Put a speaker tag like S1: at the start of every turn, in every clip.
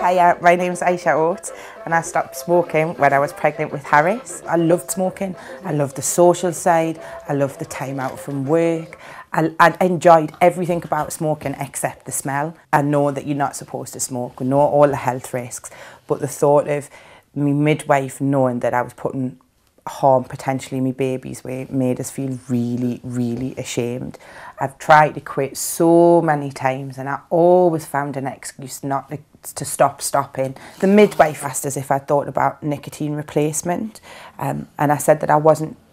S1: Hiya, my name's Aisha and I stopped smoking when I was pregnant with Harris. I loved smoking, I loved the social side, I loved the time out from work. I enjoyed everything about smoking except the smell. I know that you're not supposed to smoke, we know all the health risks, but the thought of me midwife knowing that I was putting harm potentially in my baby's way made us feel really, really ashamed. I've tried to quit so many times and I always found an excuse not to stop stopping. The midwife asked us if I thought about nicotine replacement, and I said that I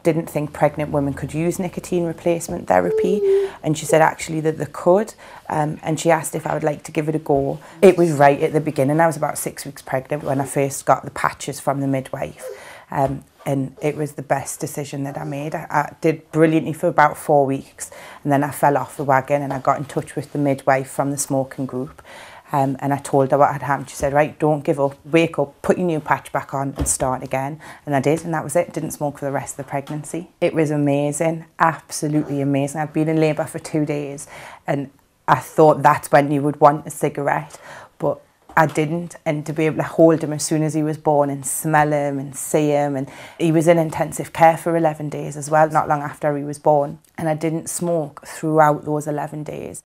S1: didn't think pregnant women could use nicotine replacement therapy, and she said actually that they could, and she asked if I would like to give it a go. It was right at the beginning. I was about 6 weeks pregnant when I first got the patches from the midwife. And it was the best decision that I made. I did brilliantly for about 4 weeks, and then I fell off the wagon and I got in touch with the midwife from the smoking group, and I told her what had happened. She said, right, don't give up, wake up, put your new patch back on and start again. And I did, and that was it. Didn't smoke for the rest of the pregnancy. It was amazing, absolutely amazing. I'd been in labour for 2 days and I thought that's when you would want a cigarette, but I didn't, and to be able to hold him as soon as he was born and smell him and see him, and he was in intensive care for 11 days as well, not long after he was born, and I didn't smoke throughout those 11 days.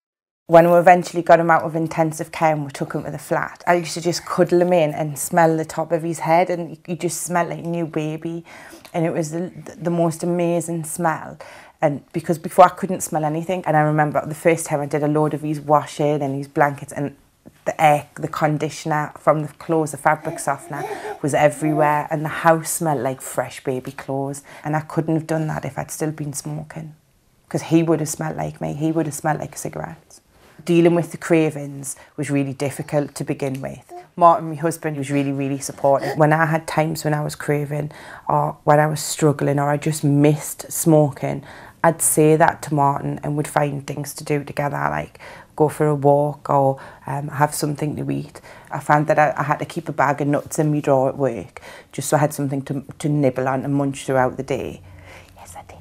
S1: When we eventually got him out of intensive care and we took him to the flat, I used to just cuddle him in and smell the top of his head, and you just smell like a new baby, and it was the most amazing smell. And because before I couldn't smell anything, and I remember the first time I did a load of his washing and his blankets, and the conditioner from the clothes, the fabric softener was everywhere, and the house smelled like fresh baby clothes, and I couldn't have done that if I'd still been smoking, because he would have smelled like me, he would have smelled like cigarettes. Dealing with the cravings was really difficult to begin with. Martin, my husband, was really, really supportive. When I had times when I was craving or when I was struggling or I just missed smoking, I'd say that to Martin and would find things to do together, like go for a walk or have something to eat. I found that I had to keep a bag of nuts in my drawer at work just so I had something to nibble on and munch throughout the day. Yes, I did.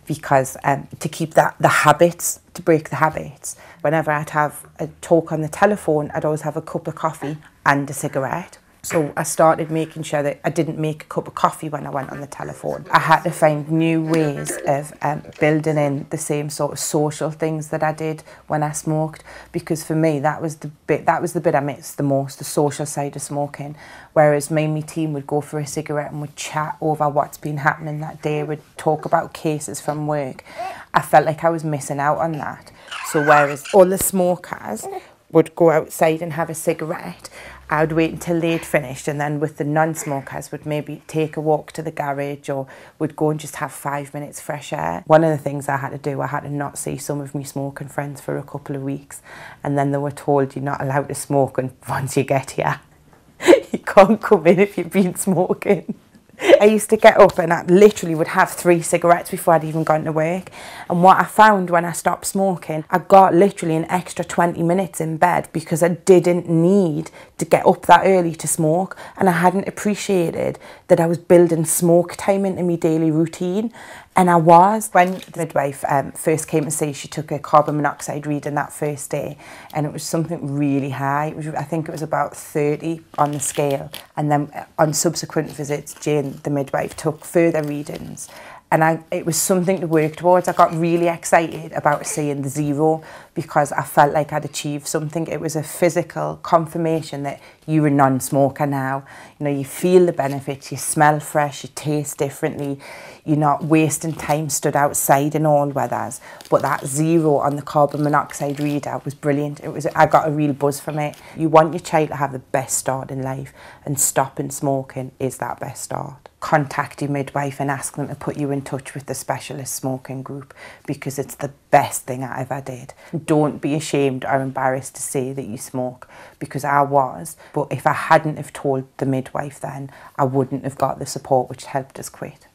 S1: Because to keep the habits, to break the habits, whenever I'd have a talk on the telephone, I'd always have a cup of coffee and a cigarette. So I started making sure that I didn't make a cup of coffee when I went on the telephone. I had to find new ways of building in the same sort of social things that I did when I smoked, because for me that was the bit I missed the most, the social side of smoking. Whereas me and my team would go for a cigarette and would chat over what's been happening that day, would talk about cases from work. I felt like I was missing out on that. So whereas all the smokers would go outside and have a cigarette, I would wait until they'd finished, and then with the non-smokers would maybe take a walk to the garage or would go and just have 5 minutes fresh air. One of the things I had to do, I had to not see some of my smoking friends for a couple of weeks, and then they were told you're not allowed to smoke, and once you get here, you can't come in if you've been smoking. I used to get up and I literally would have 3 cigarettes before I'd even gone to work. And what I found when I stopped smoking, I got literally an extra 20 minutes in bed because I didn't need to get up that early to smoke. And I hadn't appreciated that I was building smoke time into my daily routine. And I was. When the midwife first came to see, she took a carbon monoxide reading that first day, and it was something really high. I think it was about 30 on the scale. And then on subsequent visits, Jane, the midwife, took further readings. And it was something to work towards. I got really excited about seeing the 0 because I felt like I'd achieved something. It was a physical confirmation that you're a non-smoker now. You know, you feel the benefits, you smell fresh, you taste differently, you're not wasting time stood outside in all weathers. But that 0 on the carbon monoxide reader was brilliant. I got a real buzz from it. You want your child to have the best start in life, and stopping smoking is that best start. Contact your midwife and ask them to put you in touch with the specialist smoking group, because it's the best thing I ever did. Don't be ashamed or embarrassed to say that you smoke, because I was, but if I hadn't have told the midwife then, I wouldn't have got the support which helped us quit.